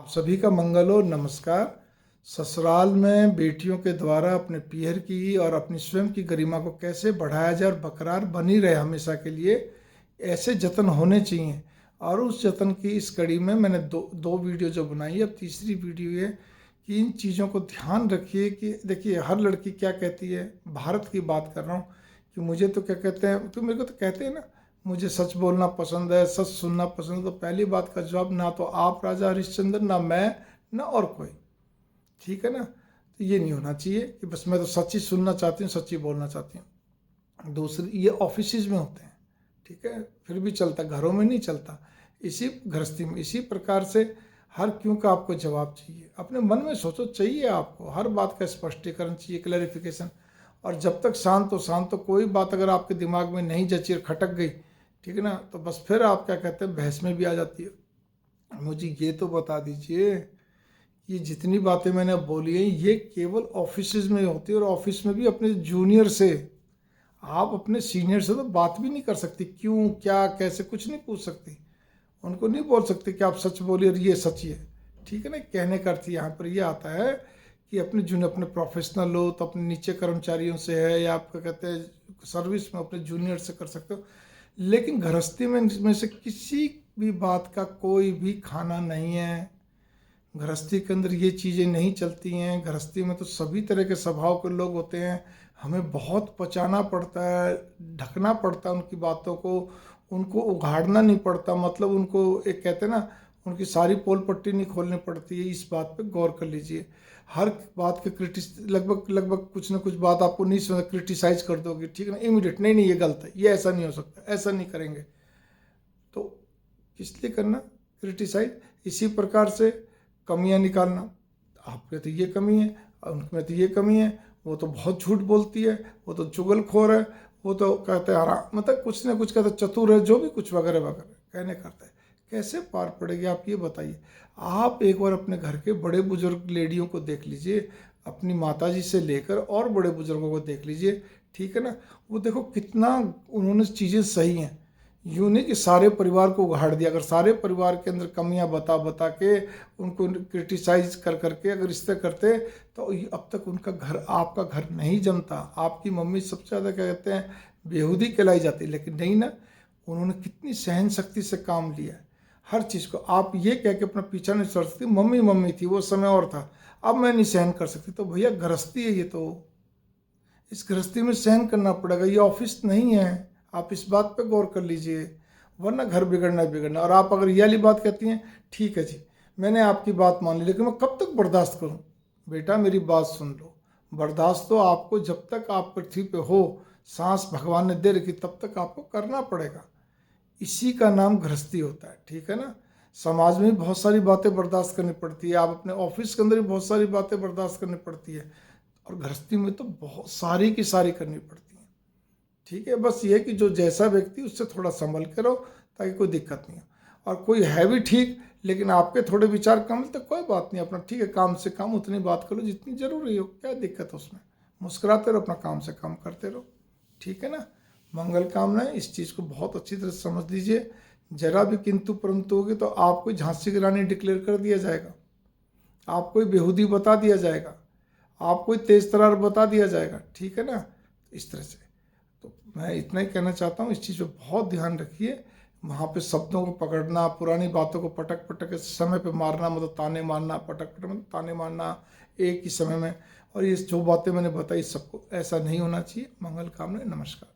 आप सभी का मंगल हो। नमस्कार। ससुराल में बेटियों के द्वारा अपने पीहर की और अपनी स्वयं की गरिमा को कैसे बढ़ाया जाए और बरकरार बनी रहे हमेशा के लिए, ऐसे जतन होने चाहिए। और उस जतन की इस कड़ी में मैंने दो वीडियो जो बनाई है, अब तीसरी वीडियो है कि इन चीज़ों को ध्यान रखिए। कि देखिए, हर लड़की क्या कहती है, भारत की बात कर रहा हूँ, कि मुझे तो क्या कहते हैं, तो मेरे को तो कहते हैं ना, मुझे सच बोलना पसंद है, सच सुनना पसंद है। तो पहली बात का जवाब, ना तो आप राजा हरिश्चंद्र, ना मैं, ना और कोई। ठीक है ना। तो ये नहीं होना चाहिए कि बस मैं तो सच ही सुनना चाहती हूँ, सच ही बोलना चाहती हूँ। दूसरी, ये ऑफिस में होते हैं, ठीक है, फिर भी चलता, घरों में नहीं चलता। इसी गृहस्थी में इसी प्रकार से हर क्यों का आपको जवाब चाहिए। अपने मन में सोचो, चाहिए आपको हर बात का स्पष्टीकरण चाहिए, क्लैरिफिकेशन। और जब तक शांत हो, कोई बात अगर आपके दिमाग में नहीं जची और खटक गई, ठीक है ना, तो बस फिर आप क्या कहते हैं, बहस में भी आ जाती है। मुझे ये तो बता दीजिए, ये जितनी बातें मैंने बोली हैं ये केवल ऑफिस में होती है, और ऑफिस में भी अपने जूनियर से। आप अपने सीनियर से तो बात भी नहीं कर सकती, क्यों, क्या, कैसे, कुछ नहीं पूछ सकती। उनको नहीं बोल सकते कि आप सच बोलिए और ये सच ही है। ठीक है ना। कहने का अर्थ यहाँ पर ये आता है कि अपने जूनियर, अपने प्रोफेशनल हो तो अपने नीचे कर्मचारियों से है, या आप क्या कहते हैं सर्विस में अपने जूनियर से कर सकते हो। लेकिन गृहस्थी में इसमें से किसी भी बात का कोई भी खाना नहीं है। गृहस्थी के अंदर ये चीज़ें नहीं चलती हैं। गृहस्थी में तो सभी तरह के स्वभाव के लोग होते हैं। हमें बहुत पचाना पड़ता है, ढकना पड़ता है उनकी बातों को, उनको उघाड़ना नहीं पड़ता। मतलब उनको, एक कहते हैं ना, उनकी सारी पोल पट्टी नहीं खोलनी पड़ती है। इस बात पे गौर कर लीजिए। हर बात के लगभग लगभग कुछ ना कुछ बात आपको नहीं समझ, क्रिटिसाइज कर दोगे, ठीक है ना, इमीडिएट, नहीं नहीं ये गलत है, ये ऐसा नहीं हो सकता, ऐसा नहीं करेंगे। तो किस लिए करना क्रिटिसाइज। इसी प्रकार से कमियां निकालना, आप कहते ये कमी है, उनमें तो ये कमी है, वो तो बहुत झूठ बोलती है, वो तो चुगलखोर है, वो तो कहते हैं हरा, मतलब कुछ ना कुछ कहते चतुर है, जो भी कुछ वगैरह वगैरह कहने करता है। कैसे पार पड़ेगी आप ये बताइए। आप एक बार अपने घर के बड़े बुजुर्ग लेडियों को देख लीजिए, अपनी माता जी से लेकर और बड़े बुजुर्गों को देख लीजिए, ठीक है ना। वो देखो कितना उन्होंने चीज़ें सही हैं। यूँ नहीं कि सारे परिवार को उघाड़ दिया। अगर सारे परिवार के अंदर कमियां बता बता के, उनको क्रिटिसाइज कर करके अगर इस तरह करते, तो अब तक उनका घर, आपका घर नहीं जमता। आपकी मम्मी सबसे ज़्यादा क्या कहते हैं, बेहूदी कहलाई जाती, लेकिन नहीं ना, उन्होंने कितनी सहन शक्ति से काम लिया है। हर चीज़ को आप ये कह के अपना पीछा नहीं छोड़ सकती, मम्मी मम्मी थी, वो समय और था, अब मैं नहीं सहन कर सकती। तो भैया गृहस्थी है ये, तो इस गृहस्थी में सहन करना पड़ेगा, ये ऑफिस नहीं है। आप इस बात पे गौर कर लीजिए, वरना घर बिगड़ना ही बिगड़ना। और आप अगर ये वाली बात कहती हैं, ठीक है जी मैंने आपकी बात मान ली, लेकिन मैं कब तक बर्दाश्त करूं। बेटा मेरी बात सुन लो, बर्दाश्त तो आपको जब तक आप पृथ्वी पे हो, सांस भगवान ने दे रखी, तब तक आपको करना पड़ेगा। इसी का नाम गृहस्थी होता है, ठीक है ना। समाज में भी बहुत सारी बातें बर्दाश्त करनी पड़ती है, आप अपने ऑफिस के अंदर भी बहुत सारी बातें बर्दाश्त करनी पड़ती है, और गृहस्थी में तो बहुत सारी की सारी करनी पड़ती है। ठीक है, बस ये है कि जो जैसा व्यक्ति, उससे थोड़ा संभल के रहो, ताकि कोई दिक्कत नहीं हो। और कोई है भी ठीक, लेकिन आपके थोड़े विचार कम, तो कोई बात नहीं, अपना ठीक है, काम से काम उतनी बात करो जितनी जरूरी हो, क्या दिक्कत है उसमें। मुस्कुराते रहो, अपना काम से काम करते रहो, ठीक है ना। मंगल कामनाएं, इस चीज़ को बहुत अच्छी तरह से समझ लीजिए। जरा भी किंतु परंतु होगी तो आपको झांसी की रानी डिक्लेयर कर दिया जाएगा, आपको बेहूदी बता दिया जाएगा, आपको तेज तरार बता दिया जाएगा, ठीक है ना। इस तरह से तो मैं इतना ही कहना चाहता हूँ, इस चीज़ पे बहुत ध्यान रखिए। वहाँ पे शब्दों को पकड़ना, पुरानी बातों को पटक पटक के समय पे मारना, मतलब ताने मारना, पटक पटक मतलब ताने मारना एक ही समय में, और ये जो बातें मैंने बताई सबको ऐसा नहीं होना चाहिए। मंगल कामना, नमस्कार।